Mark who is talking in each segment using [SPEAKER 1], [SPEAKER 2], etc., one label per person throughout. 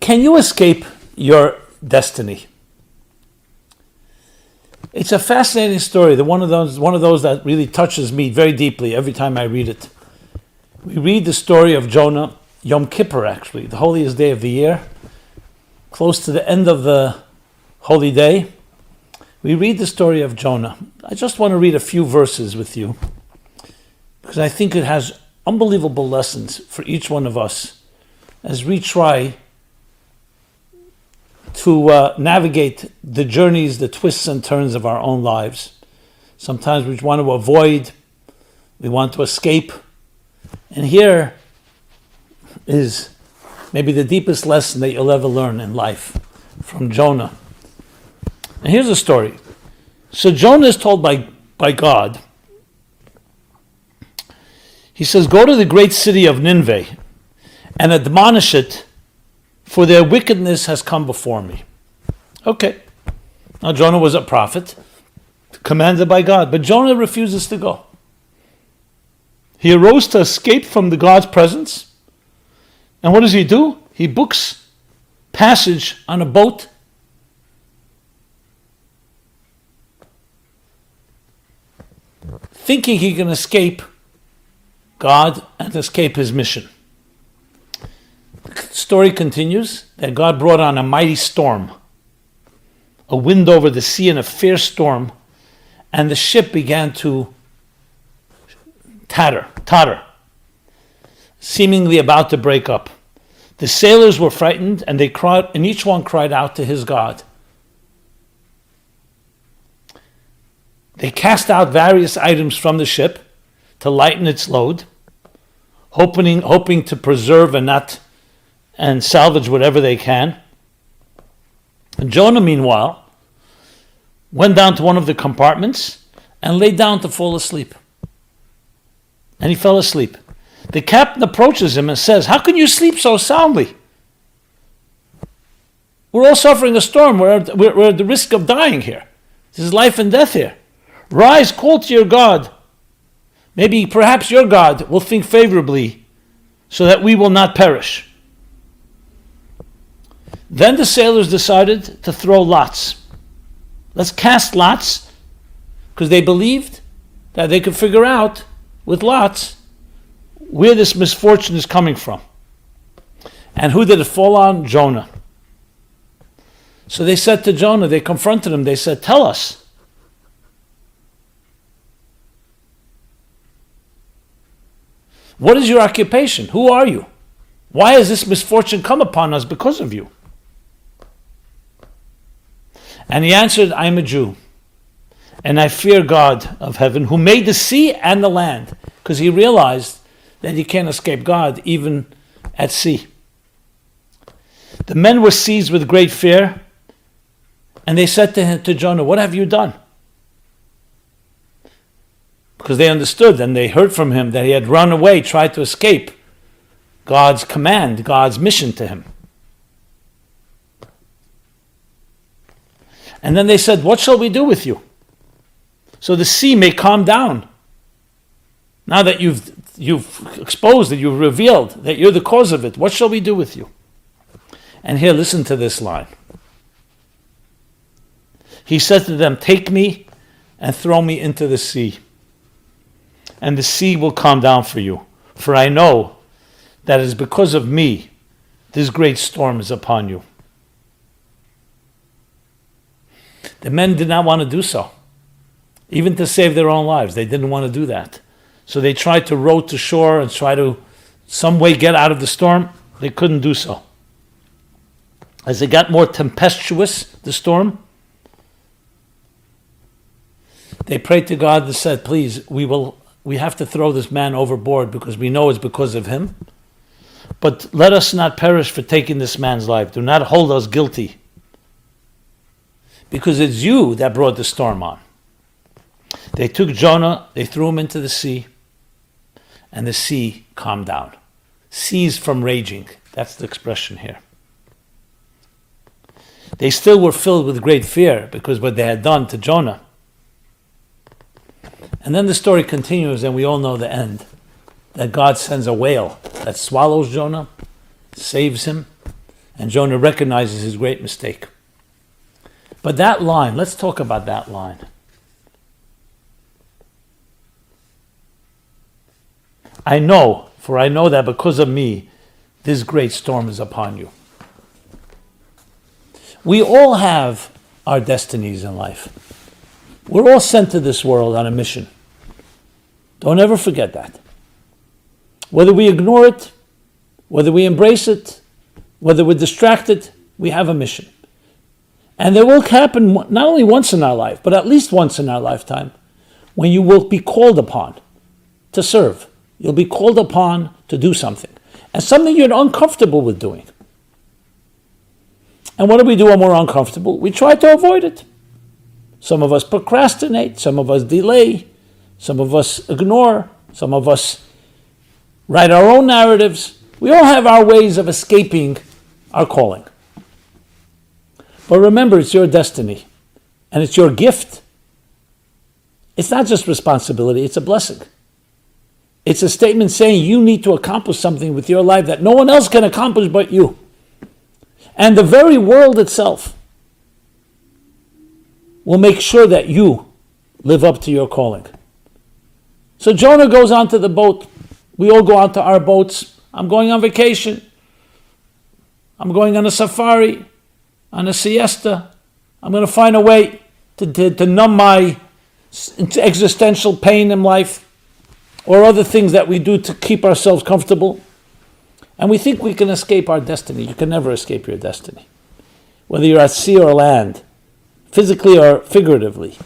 [SPEAKER 1] Can you escape your destiny? It's a fascinating story. One of those that really touches me very deeply every time I read it. We read the story of Jonah, Yom Kippur actually, the holiest day of the year, close to the end of the holy day. We read the story of Jonah. I just want to read a few verses with you because I think it has unbelievable lessons for each one of us as we try to navigate the journeys, the twists and turns of our own lives. Sometimes we want to avoid, we want to escape. And here is maybe the deepest lesson that you'll ever learn in life from Jonah. And here's the story. So Jonah is told by God, he says, go to the great city of Nineveh and admonish it, for their wickedness has come before me. Okay. Now Jonah was a prophet, commanded by God, but Jonah refuses to go. He arose to escape from the God's presence. And what does he do? He books passage on a boat thinking he can escape God and escape his mission. The story continues that God brought on a mighty storm, a wind over the sea and a fierce storm, and the ship began to totter, seemingly about to break up. The sailors were frightened, and they cried, and each one cried out to his God. They cast out various items from the ship to lighten its load, hoping to preserve and salvage whatever they can. And Jonah, meanwhile, went down to one of the compartments and lay down to fall asleep. And he fell asleep. The captain approaches him and says, how can you sleep so soundly? We're all suffering a storm. We're at the risk of dying here. This is life and death here. Rise, call to your God. Perhaps your God will think favorably so that we will not perish. Then the sailors decided to throw lots. Let's cast lots, because they believed that they could figure out with lots where this misfortune is coming from. And who did it fall on? Jonah. So they said to Jonah, they confronted him, they said, tell us. What is your occupation? Who are you? Why has this misfortune come upon us because of you? And he answered, I am a Jew, and I fear God of heaven, who made the sea and the land, because he realized that he can't escape God even at sea. The men were seized with great fear, and they said to Jonah, what have you done? Because they understood and they heard from him that he had run away, tried to escape God's command, God's mission to him. And then they said, what shall we do with you? So the sea may calm down. Now that you've exposed it, you've revealed that you're the cause of it, what shall we do with you? And here, listen to this line. He said to them, take me and throw me into the sea, and the sea will calm down for you. For I know that it is because of me this great storm is upon you. The men did not want to do so. Even to save their own lives, they didn't want to do that. So they tried to row to shore and try to some way get out of the storm. They couldn't do so. As it got more tempestuous, the storm, they prayed to God and said, please, we have to throw this man overboard because we know it's because of him. But let us not perish for taking this man's life. Do not hold us guilty, because it's you that brought the storm on. They took Jonah, they threw him into the sea, and the sea calmed down. Ceased from raging. That's the expression here. They still were filled with great fear because what they had done to Jonah. And then the story continues, and we all know the end. That God sends a whale that swallows Jonah, saves him, And Jonah recognizes his great mistake. But that line, let's talk about that line. I know that because of me, this great storm is upon you. We all have our destinies in life. We're all sent to this world on a mission. Don't ever forget that. Whether we ignore it, whether we embrace it, whether we're distracted, we have a mission. And there will happen not only once in our life, but at least once in our lifetime, when you will be called upon to serve. You'll be called upon to do something. And something you're uncomfortable with doing. And what do we do when we're uncomfortable? We try to avoid it. Some of us procrastinate, some of us delay, some of us ignore, some of us write our own narratives. We all have our ways of escaping our calling. But remember, it's your destiny, and it's your gift. It's not just responsibility, it's a blessing. It's a statement saying you need to accomplish something with your life that no one else can accomplish but you. And the very world itself will make sure that you live up to your calling. So Jonah goes onto the boat. We all go onto our boats. I'm going on vacation. I'm going on a safari, on a siesta. I'm going to find a way to numb my existential pain in life, or other things that we do to keep ourselves comfortable. And we think we can escape our destiny. You can never escape your destiny. Whether you're at sea or land, physically or figuratively,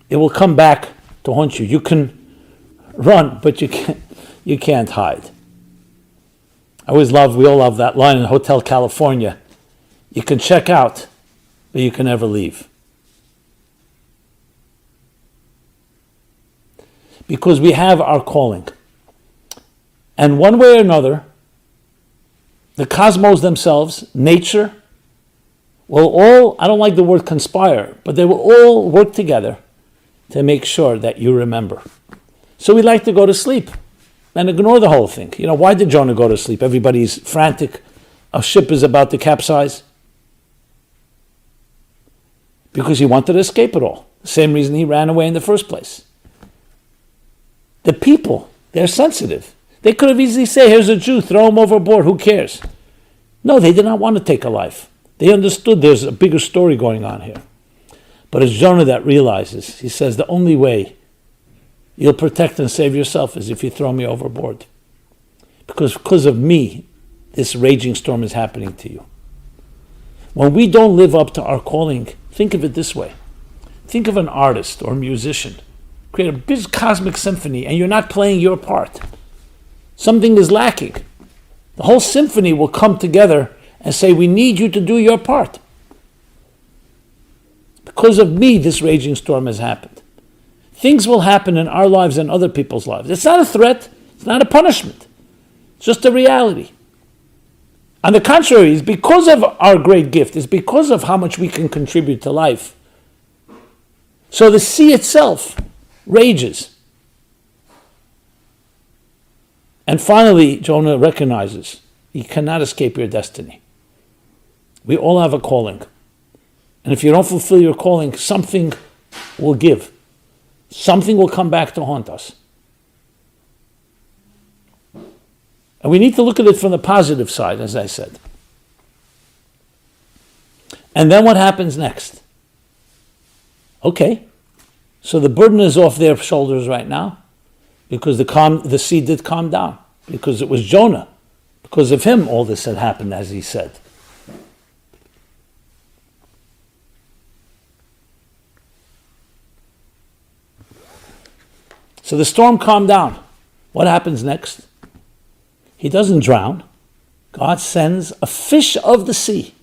[SPEAKER 1] it will come back to haunt you. You can run, but you can't hide. We all love that line in Hotel California. You can check out, but you can never leave. Because we have our calling. And one way or another, the cosmos themselves, nature, will all, I don't like the word conspire, but they will all work together to make sure that you remember. So we like to go to sleep and ignore the whole thing. Why did Jonah go to sleep? Everybody's frantic. A ship is about to capsize. Because he wanted to escape it all. The same reason he ran away in the first place. The people, they're sensitive. They could have easily said, here's a Jew, throw him overboard, who cares? No, they did not want to take a life. They understood there's a bigger story going on here. But it's Jonah that realizes, he says, the only way you'll protect and save yourself is if you throw me overboard. Because of me, this raging storm is happening to you. When we don't live up to our calling, think of it this way. Think of an artist or musician. Create a big cosmic symphony and you're not playing your part. Something is lacking. The whole symphony will come together and say, we need you to do your part. Because of me, this raging storm has happened. Things will happen in our lives and other people's lives. It's not a threat. It's not a punishment. It's just a reality. On the contrary, it's because of our great gift. It's because of how much we can contribute to life. So the sea itself rages. And finally, Jonah recognizes you cannot escape your destiny. We all have a calling. And if you don't fulfill your calling, something will give. Something will come back to haunt us. And we need to look at it from the positive side, as I said. And then what happens next? Okay, so the burden is off their shoulders right now because the sea did calm down, because it was Jonah. Because of him, all this had happened, as he said. So the storm calmed down. What happens next? He doesn't drown. God sends a fish of the sea.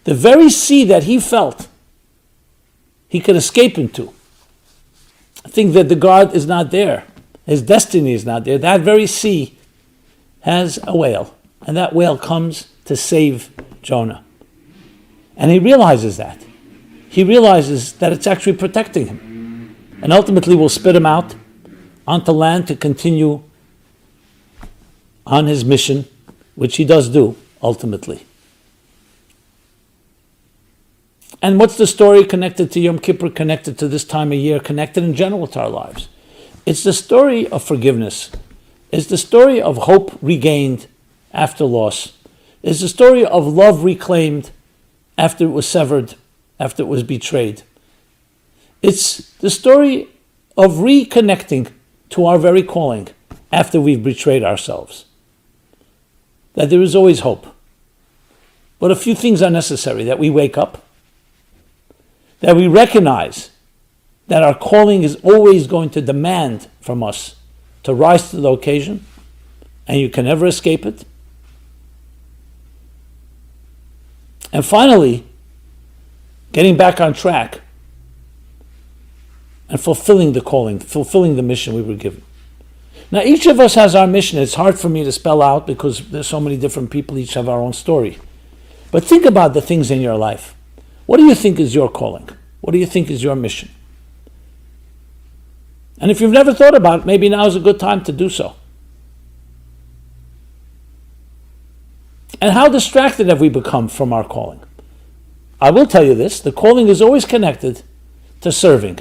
[SPEAKER 1] The very sea that he felt he could escape into. I think that the God is not there. His destiny is not there. That very sea has a whale. And that whale comes to save Jonah. And he realizes that. He realizes that it's actually protecting him. And ultimately will spit him out onto land to continue on his mission, which he does do, ultimately. And what's the story connected to Yom Kippur, connected to this time of year, connected in general to our lives? It's the story of forgiveness. It's the story of hope regained after loss. It's the story of love reclaimed after it was severed, after it was betrayed. It's the story of reconnecting to our very calling after we've betrayed ourselves. That there is always hope. But a few things are necessary: that we wake up, that we recognize that our calling is always going to demand from us to rise to the occasion, and you can never escape it. And finally, getting back on track and fulfilling the calling, fulfilling the mission we were given. Now, each of us has our mission. It's hard for me to spell out because there's so many different people, each have our own story. But think about the things in your life. What do you think is your calling? What do you think is your mission? And if you've never thought about it, maybe now is a good time to do so. And how distracted have we become from our calling? I will tell you this: the calling is always connected to serving,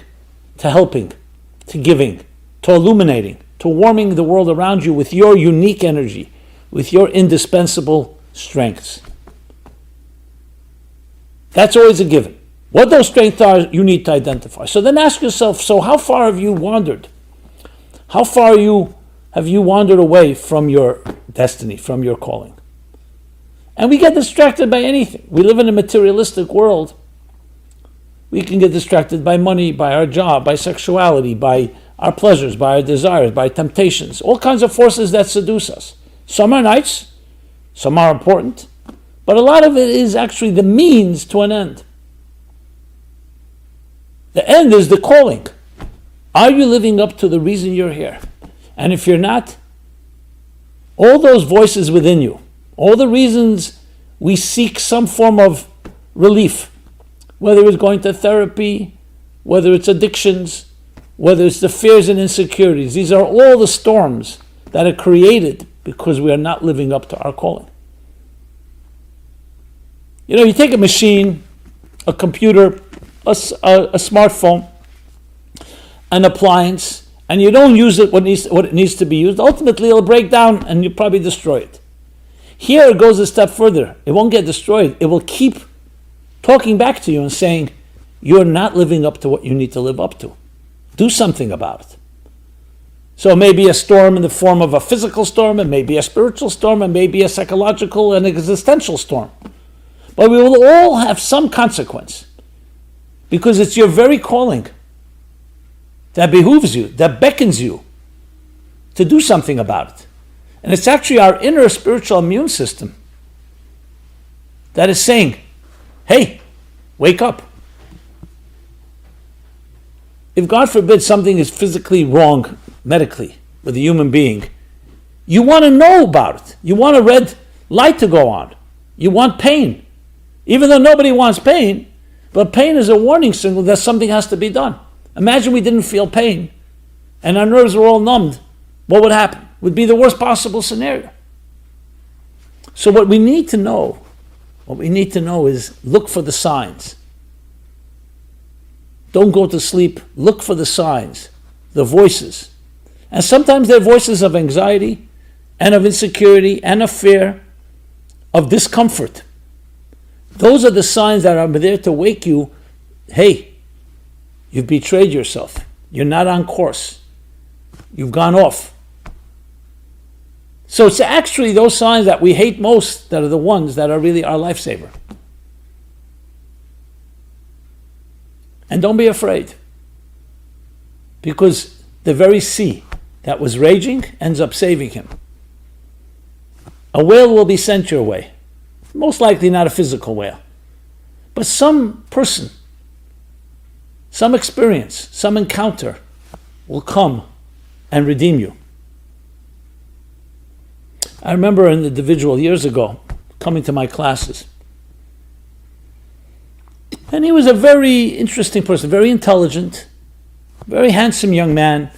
[SPEAKER 1] to helping, to giving, to illuminating, to warming the world around you with your unique energy, with your indispensable strengths. That's always a given. What those strengths are, you need to identify. So then ask yourself, so how far have you wandered? How far have you wandered away from your destiny, from your calling? And we get distracted by anything. We live in a materialistic world. We can get distracted by money, by our job, by sexuality, by our pleasures, by our desires, by temptations, all kinds of forces that seduce us. Some are nice, some are important, but a lot of it is actually the means to an end. The end is the calling. Are you living up to the reason you're here? And if you're not, all those voices within you, all the reasons we seek some form of relief, whether it's going to therapy, whether it's addictions, whether it's the fears and insecurities, these are all the storms that are created because we are not living up to our calling. You take a machine, a computer, a smartphone, an appliance, and you don't use it what it needs to be used, ultimately it'll break down and you probably destroy it. Here it goes a step further. It won't get destroyed. It will keep talking back to you and saying, you're not living up to what you need to live up to. Do something about it. So it may be a storm in the form of a physical storm, it may be a spiritual storm, it may be a psychological and existential storm. But we will all have some consequence because it's your very calling that behooves you, that beckons you to do something about it. And it's actually our inner spiritual immune system that is saying, hey, wake up. If God forbid something is physically wrong medically with a human being, you want to know about it. You want a red light to go on. You want pain. Even though nobody wants pain, but pain is a warning signal that something has to be done. Imagine we didn't feel pain and our nerves were all numbed. What would happen? It would be the worst possible scenario. So what we need to know is look for the signs. Don't go to sleep. Look for the signs, the voices. And sometimes they're voices of anxiety and of insecurity and of fear, of discomfort. Those are the signs that are there to wake you. Hey, you've betrayed yourself. You're not on course. You've gone off. So it's actually those signs that we hate most that are the ones that are really our lifesaver. And don't be afraid, because the very sea that was raging ends up saving him. A whale will be sent your way, most likely not a physical whale, but some person, some experience, some encounter will come and redeem you. I remember an individual years ago coming to my classes. And he was a very interesting person, very intelligent, very handsome young man.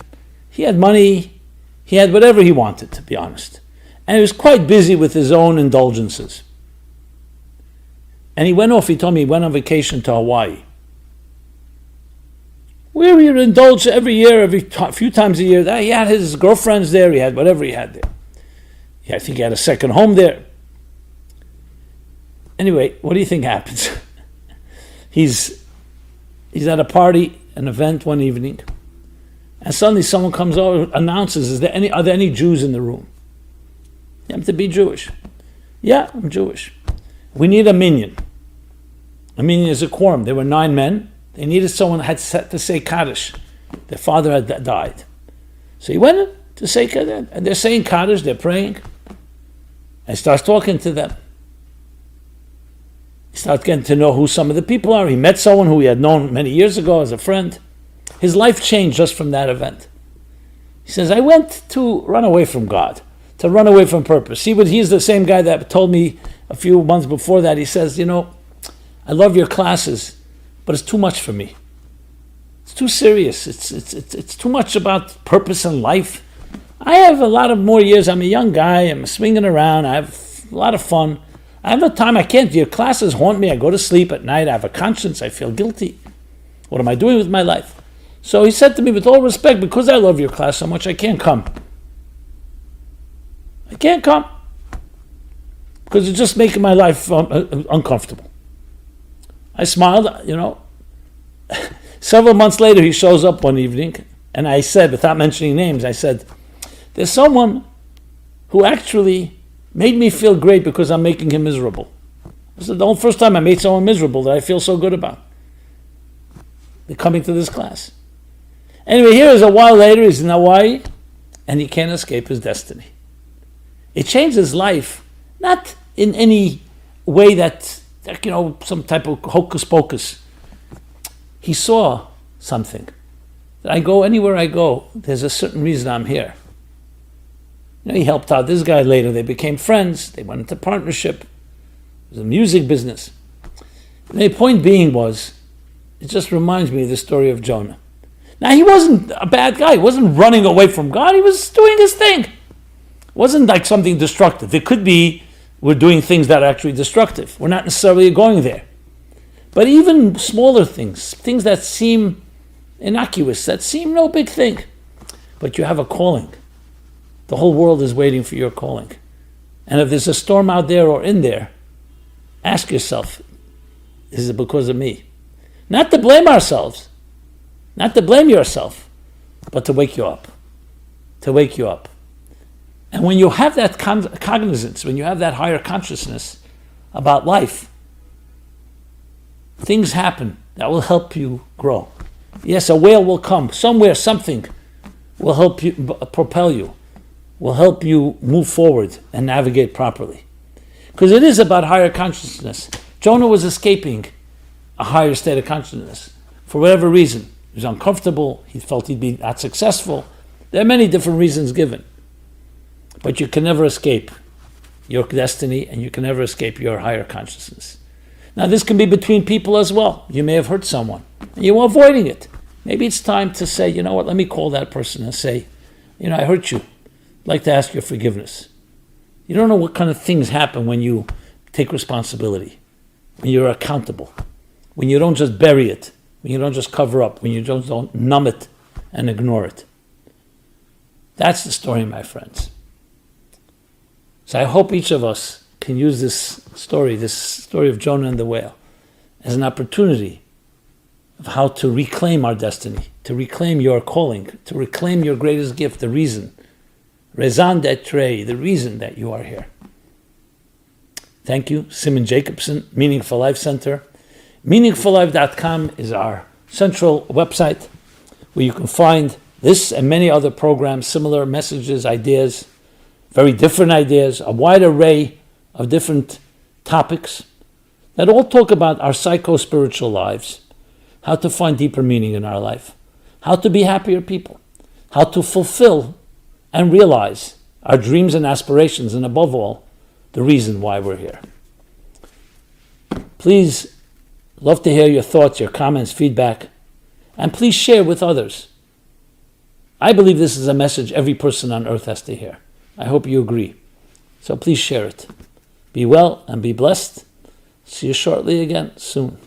[SPEAKER 1] He had money, he had whatever he wanted, to be honest. And he was quite busy with his own indulgences. And he went off, he told me he went on vacation to Hawaii. Where he indulged every year, few times a year. He had his girlfriends there, he had whatever he had there. Yeah, I think he had a second home there. Anyway, what do you think happens? He's at a party, an event one evening, and suddenly someone comes over, announces, are there any Jews in the room? You have to be Jewish. Yeah, I'm Jewish. We need a minyan. A minyan is a quorum. There were 9 men. They needed someone that had to say Kaddish. Their father had died. So he went in to say Kaddish, and they're saying Kaddish, they're praying. And he starts talking to them. He starts getting to know who some of the people are. He met someone who he had known many years ago as a friend. His life changed just from that event. He says, I went to run away from God, to run away from purpose. He's the same guy that told me a few months before that. He says, I love your classes, but it's too much for me. It's too serious. It's too much about purpose in life. I have a lot of more years. I'm a young guy. I'm swinging around. I have a lot of fun. I have no time. I can't. Your classes haunt me. I go to sleep at night. I have a conscience. I feel guilty. What am I doing with my life? So he said to me, with all respect, because I love your class so much, I can't come. I can't come. Because it's just making my life uncomfortable. I smiled, Several months later, he shows up one evening, and I said, without mentioning names, I said, there's someone who actually made me feel great because I'm making him miserable. This is the first time I made someone miserable that I feel so good about. They're coming to this class. Anyway, here is a while later, he's in Hawaii, and he can't escape his destiny. It changed his life, not in any way that some type of hocus pocus. He saw something. That anywhere I go, there's a certain reason I'm here. He helped out this guy later. They became friends. They went into partnership. It was a music business. And the point being was, it just reminds me of the story of Jonah. Now, he wasn't a bad guy. He wasn't running away from God. He was doing his thing. It wasn't like something destructive. It could be we're doing things that are actually destructive. We're not necessarily going there. But even smaller things that seem innocuous, that seem no big thing, but you have a calling. The whole world is waiting for your calling. And if there's a storm out there or in there, ask yourself, is it because of me? Not to blame ourselves, not to blame yourself, but to wake you up. To wake you up. And when you have that cognizance, when you have that higher consciousness about life, things happen that will help you grow. Yes, a whale will come. Somewhere, something will help you, propel you, will help you move forward and navigate properly. Because it is about higher consciousness. Jonah was escaping a higher state of consciousness. For whatever reason, he was uncomfortable, he felt he'd be not successful. There are many different reasons given. But you can never escape your destiny, and you can never escape your higher consciousness. Now, this can be between people as well. You may have hurt someone, and you're avoiding it. Maybe it's time to say, you know what, let me call that person and say, I hurt you. I'd like to ask your forgiveness. You don't know what kind of things happen when you take responsibility, when you're accountable, when you don't just bury it, when you don't just cover up, when you don't numb it and ignore it. That's the story, my friends. So I hope each of us can use this story of Jonah and the whale, as an opportunity of how to reclaim our destiny, to reclaim your calling, to reclaim your greatest gift, the reason, raison d'être, the reason that you are here. Thank you, Simon Jacobson, Meaningful Life Center. MeaningfulLife.com is our central website where you can find this and many other programs, similar messages, ideas, very different ideas, a wide array of different topics that all talk about our psycho-spiritual lives, how to find deeper meaning in our life, how to be happier people, how to fulfill and realize our dreams and aspirations, and above all, the reason why we're here. Please, love to hear your thoughts, your comments, feedback, and please share with others. I believe this is a message every person on earth has to hear. I hope you agree. So please share it. Be well and be blessed. See you shortly again, soon.